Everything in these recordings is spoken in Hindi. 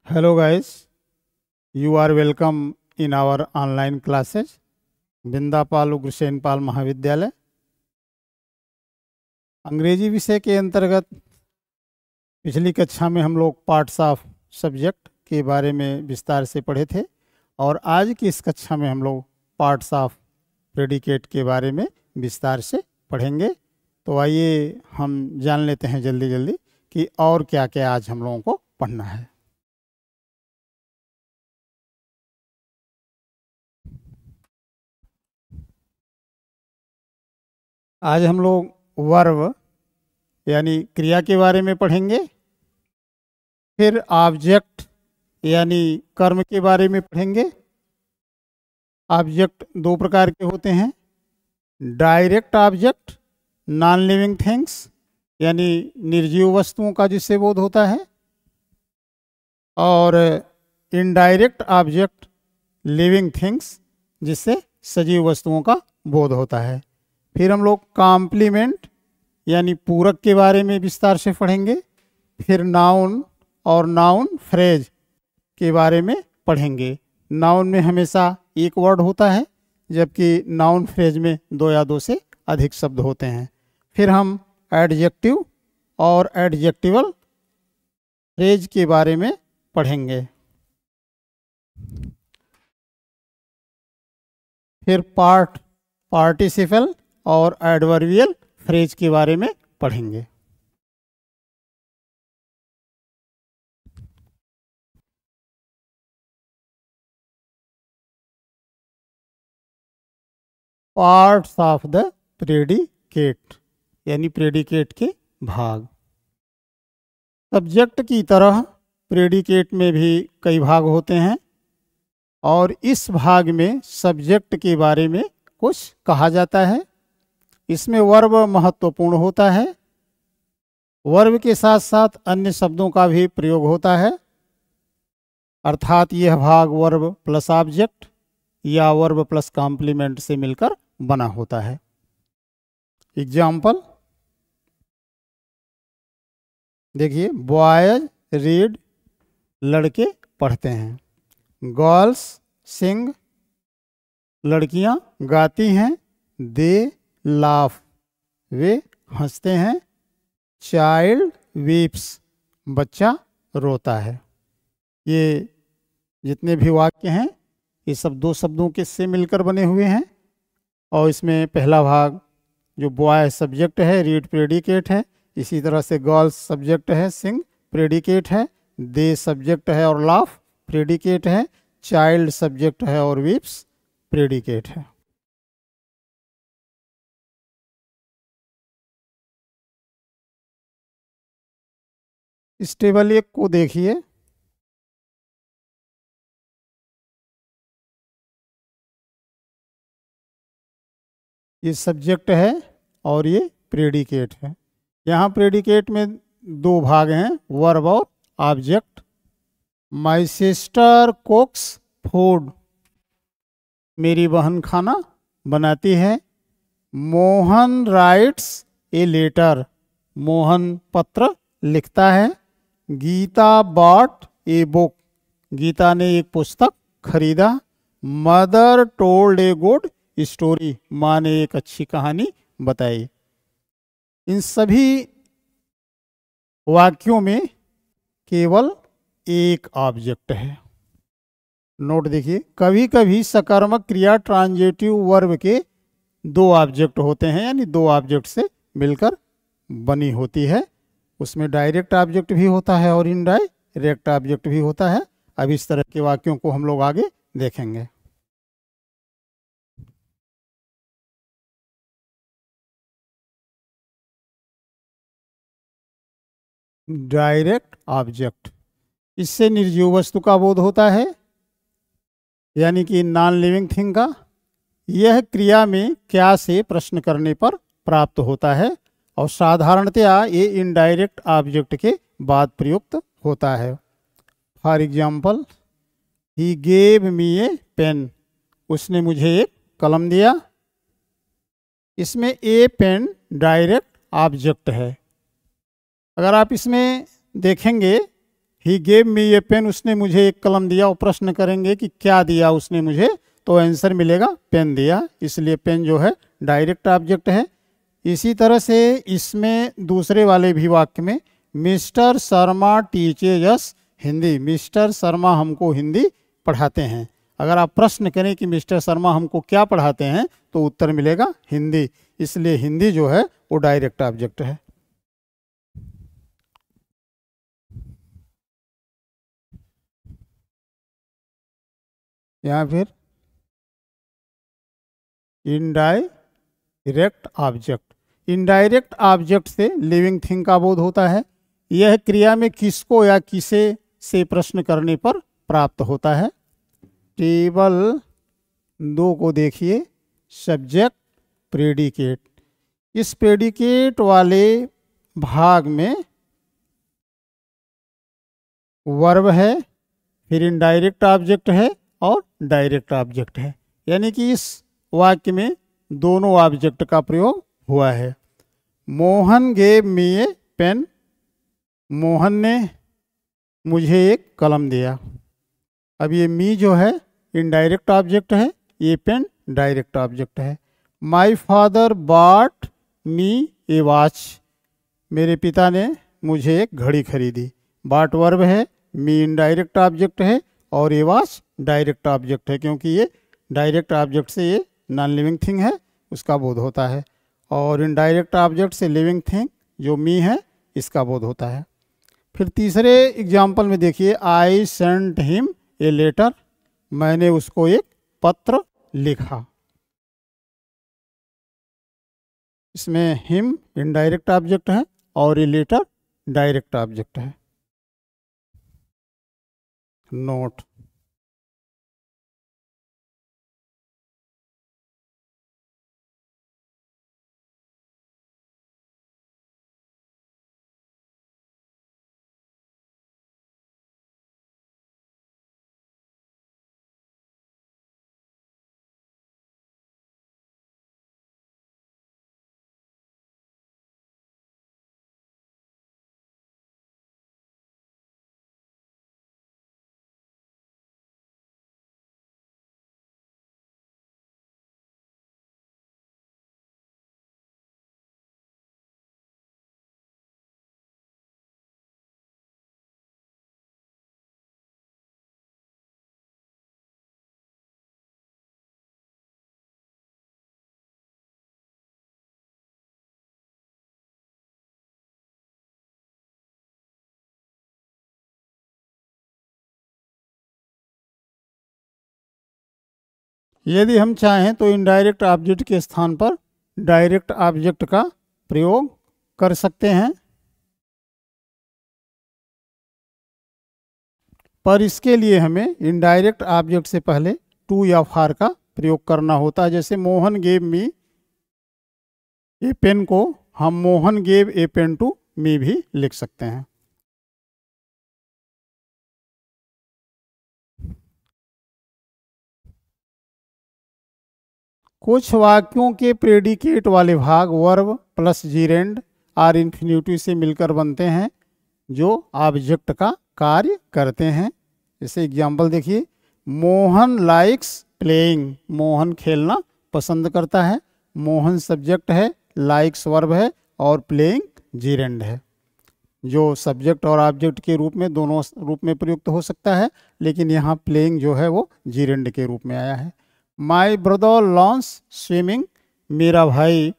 Hello guys, you are welcome in our online classes. बिंदापाल Ugrasen पाल महाविद्यालय। अंग्रेजी विषय के अंतर्गत पिछली कक्षा में हम लोग पार्ट्स ऑफ सब्जेक्ट के बारे में विस्तार से पढ़े थे और आज की इस कक्षा में हम लोग पार्ट्स ऑफ प्रेडिकेट के बारे में विस्तार से पढ़ेंगे। तो आइए हम जान लेते हैं जल्दी जल्दी कि और क्या क्या आज हम लोगों को पढ़ना है। आज हम लोग वर्ब यानी क्रिया के बारे में पढ़ेंगे, फिर ऑब्जेक्ट यानी कर्म के बारे में पढ़ेंगे। ऑब्जेक्ट दो प्रकार के होते हैं, direct object non living things यानी निर्जीव वस्तुओं का जिससे बोध होता है, और इनडायरेक्ट ऑब्जेक्ट लिविंग थिंग्स जिससे सजीव वस्तुओं का बोध होता है। फिर हम लोग कॉम्प्लीमेंट यानी पूरक के बारे में विस्तार से पढ़ेंगे। फिर नाउन और नाउन फ्रेज के बारे में पढ़ेंगे। नाउन में हमेशा एक वर्ड होता है जबकि नाउन फ्रेज में दो या दो से अधिक शब्द होते हैं। फिर हम एडजेक्टिव और एडजेक्टिवल फ्रेज के बारे में पढ़ेंगे। फिर पार्टिसिपल और एडवर्बियल फ्रेज के बारे में पढ़ेंगे। पार्ट्स ऑफ द प्रेडिकेट यानी प्रेडिकेट के भाग। सब्जेक्ट की तरह प्रेडिकेट में भी कई भाग होते हैं और इस भाग में सब्जेक्ट के बारे में कुछ कहा जाता है। इसमें वर्ब महत्वपूर्ण होता है। वर्ब के साथ साथ अन्य शब्दों का भी प्रयोग होता है, अर्थात यह भाग वर्ब प्लस ऑब्जेक्ट या वर्ब प्लस कॉम्प्लीमेंट से मिलकर बना होता है। एग्जाम्पल देखिए, बॉयज रीड लड़के पढ़ते हैं, गर्ल्स सिंग लड़कियां गाती हैं, दे लाफ वे हंसते हैं, चाइल्ड वीप्स बच्चा रोता है। ये जितने भी वाक्य हैं ये सब दो शब्दों के से मिलकर बने हुए हैं और इसमें पहला भाग जो बॉय सब्जेक्ट है, रीड प्रेडिकेट है, इसी तरह से गर्ल्स सब्जेक्ट है, सिंग प्रेडिकेट है, दे सब्जेक्ट है और लाफ प्रेडिकेट है, चाइल्ड सब्जेक्ट है और वीप्स प्रेडिकेट है। इस टेबल 1 को देखिए। ये सब्जेक्ट है और ये प्रेडिकेट है। यहाँ प्रेडिकेट में दो भाग हैं, वर्ब और object. My sister cooks food, मेरी बहन खाना बनाती है। Mohan writes a letter, Mohan पत्र लिखता है। Geeta bought a book, Geeta ने एक पुस्तक खरीदा। Mother told a good story, माँ ने एक अच्छी कहानी बताई। इन सभी वाक्यों में केवल एक ऑब्जेक्ट है। नोट देखिए, कभी कभी सकर्मक क्रिया ट्रांजिटिव वर्ब के दो ऑब्जेक्ट होते हैं यानी दो ऑब्जेक्ट से मिलकर बनी होती है। उसमें डायरेक्ट ऑब्जेक्ट भी होता है और इनडायरेक्ट ऑब्जेक्ट भी होता है। अब इस तरह के वाक्यों को हम लोग आगे देखेंगे। डायरेक्ट ऑब्जेक्ट, इससे निर्जीव वस्तु का बोध होता है यानी कि नॉन लिविंग थिंग का। यह क्रिया में क्या से प्रश्न करने पर प्राप्त होता है और साधारणतया ये इनडायरेक्ट ऑब्जेक्ट के बाद प्रयुक्त होता है। For example, he gave me a pen, उसने मुझे एक कलम दिया। इसमें ए पेन डायरेक्ट ऑब्जेक्ट है। अगर आप इसमें देखेंगे, ही गेव मी ए पेन, उसने मुझे एक कलम दिया। और प्रश्न करेंगे कि क्या दिया उसने मुझे, तो आंसर मिलेगा पेन दिया, इसलिए पेन जो है डायरेक्ट ऑब्जेक्ट है। इसी तरह से इसमें दूसरे वाले भी वाक्य में मिस्टर शर्मा टीचेज अस हिंदी, मिस्टर शर्मा हमको हिंदी पढ़ाते हैं। अगर आप प्रश्न करें कि मिस्टर शर्मा हमको क्या पढ़ाते हैं, तो उत्तर मिलेगा हिंदी, इसलिए हिंदी जो है वो डायरेक्ट ऑब्जेक्ट है। या फिर इनडायरेक्ट ऑब्जेक्ट, इनडायरेक्ट ऑब्जेक्ट से लिविंग थिंग का बोध होता है। यह क्रिया में किसको या किसे से प्रश्न करने पर प्राप्त होता है। टेबल 2 को देखिए, सब्जेक्ट प्रेडिकेट, इस प्रेडिकेट वाले भाग में वर्ब है, फिर इनडायरेक्ट ऑब्जेक्ट है और डायरेक्ट ऑब्जेक्ट है, यानी कि इस वाक्य में दोनों ऑब्जेक्ट का प्रयोग हुआ है। Mohan gave me a pen, Mohan ने मुझे एक कलम दिया। अब ये मी जो है इनडायरेक्ट ऑब्जेक्ट है, ये पेन डायरेक्ट ऑब्जेक्ट है। My father bot me A watch, मेरे पिता ने मुझे एक घड़ी खरीदी। बॉट वर्ब है, मी इनडायरेक्ट ऑब्जेक्ट है और ए वॉच डायरेक्ट ऑब्जेक्ट है, क्योंकि ये डायरेक्ट ऑब्जेक्ट से ये नॉन लिविंग थिंग है, उसका बोध होता है। और इनडायरेक्ट ऑब्जेक्ट से लिविंग थिंग जो मी है, इसका बोध होता है। फिर तीसरे एग्जाम्पल में देखिए, I sent him a letter, मैंने उसको एक पत्र लिखा। इसमें हिम इनडायरेक्ट ऑब्जेक्ट है और ए लेटर डायरेक्ट ऑब्जेक्ट है। नोट, यदि हम चाहें तो इनडायरेक्ट ऑब्जेक्ट के स्थान पर डायरेक्ट ऑब्जेक्ट का प्रयोग कर सकते हैं, पर इसके लिए हमें इनडायरेक्ट ऑब्जेक्ट से पहले टू या फार का प्रयोग करना होता है। जैसे Mohan gave me a pen को हम Mohan gave a pen to me भी लिख सकते हैं। कुछ वाक्यों के प्रेडिकेट वाले भाग वर्ब प्लस जीरेंड और इन्फिनिटिव से मिलकर बनते हैं, जो ऑब्जेक्ट का कार्य करते हैं। जैसे एग्जाम्पल देखिए, मोहन लाइक्स प्लेइंग, मोहन खेलना पसंद करता है। मोहन सब्जेक्ट है, लाइक्स वर्ब है और प्लेइंग जीरेंड है, जो सब्जेक्ट और ऑब्जेक्ट के रूप में दोनों रूप में प्रयुक्त हो सकता है, लेकिन यहाँ प्लेइंग जो है वो जीरेंड के रूप में आया है। माई ब्रदर लर्न्स स्विमिंग, मेरा भाई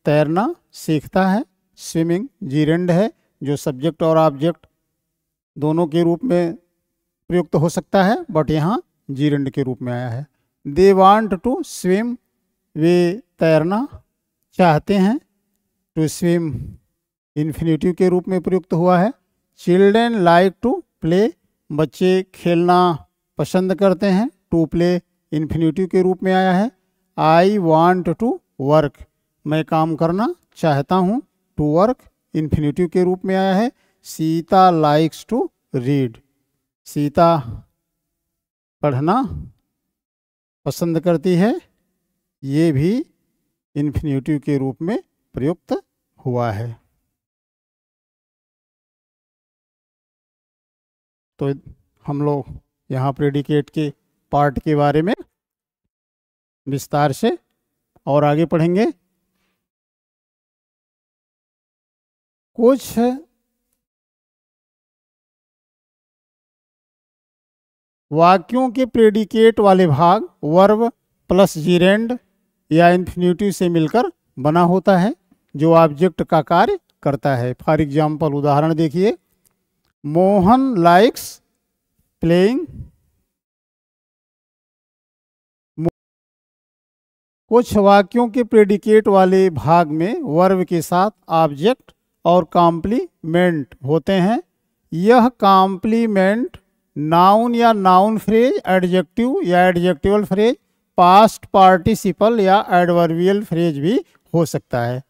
तैरना सीखता है। स्विमिंग जीरेंड है, जो सब्जेक्ट और ऑब्जेक्ट दोनों के रूप में प्रयुक्त हो सकता है, बट यहाँ जीरेंड के रूप में आया है। दे वांट टू स्विम, वे तैरना चाहते हैं। टू स्विम इन्फिनिटिव के रूप में प्रयुक्त हुआ है। चिल्ड्रेन लाइक टू प्ले, बच्चे खेलना पसंद करते हैं। टू प्ले इन्फिनिटिव के रूप में आया है। आई वांट टू वर्क, मैं काम करना चाहता हूँ। टू वर्क इन्फिनिटिव के रूप में आया है। Sita likes to read, Sita पढ़ना पसंद करती है, ये भी इन्फिनिटिव के रूप में प्रयुक्त हुआ है। तो हम लोग यहाँ प्रेडिकेट के पार्ट के बारे में विस्तार से और आगे पढ़ेंगे। कुछ वाक्यों के प्रेडिकेट वाले भाग वर्ब प्लस जीरेंड या इन्फिनिटिव से मिलकर बना होता है जो ऑब्जेक्ट का कार्य करता है। फॉर एग्जाम्पल उदाहरण देखिए, मोहन लाइक्स प्लेइंग। कुछ वाक्यों के प्रेडिकेट वाले भाग में वर्ब के साथ ऑब्जेक्ट और कॉम्प्लीमेंट होते हैं। यह कॉम्प्लीमेंट नाउन या नाउन फ्रेज, एडजेक्टिव या एडजेक्टिवल फ्रेज, पास्ट पार्टिसिपल या एडवर्बियल फ्रेज भी हो सकता है।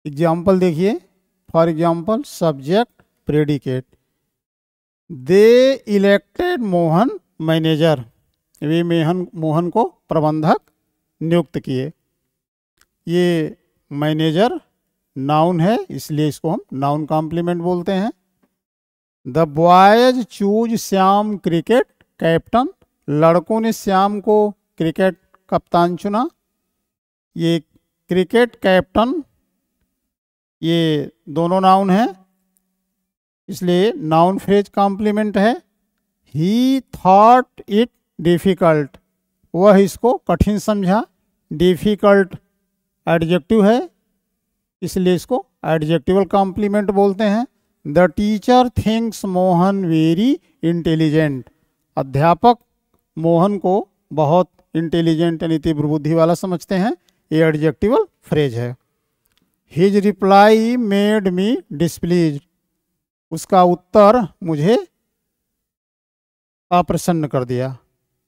एग्जाम्पल देखिए, for example subject predicate, they elected Mohan manager. वे मोहन को प्रबंधक नियुक्त किए। ये मैनेजर नाउन है, इसलिए इसको हम नाउन कॉम्प्लीमेंट बोलते हैं। The boys choose Shyam cricket captain. लड़कों ने श्याम को क्रिकेट कप्तान चुना। ये क्रिकेट कैप्टन ये दोनों नाउन हैं, इसलिए नाउन फ्रेज कॉम्प्लीमेंट है। ही थॉट इट डिफिकल्ट। वह इसको कठिन समझा। डिफिकल्ट एडजेक्टिव है, इसलिए इसको एडजेक्टिवल कॉम्प्लीमेंट बोलते हैं। The teacher thinks Mohan very intelligent. अध्यापक मोहन को बहुत इंटेलिजेंट यानी तीव्र बुद्धि वाला समझते हैं। ये एडजेक्टिवल फ्रेज है। His reply made me displeased. उसका उत्तर मुझे अप्रसन्न कर दिया।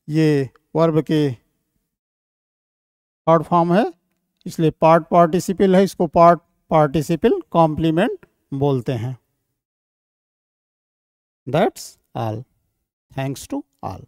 ये वर्ब के थर्ड फॉर्म है, इसलिए पार्ट पार्टिसिपल है, इसको पार्ट पार्टिसिपल कॉम्प्लीमेंट बोलते हैं। That's all. Thanks to all.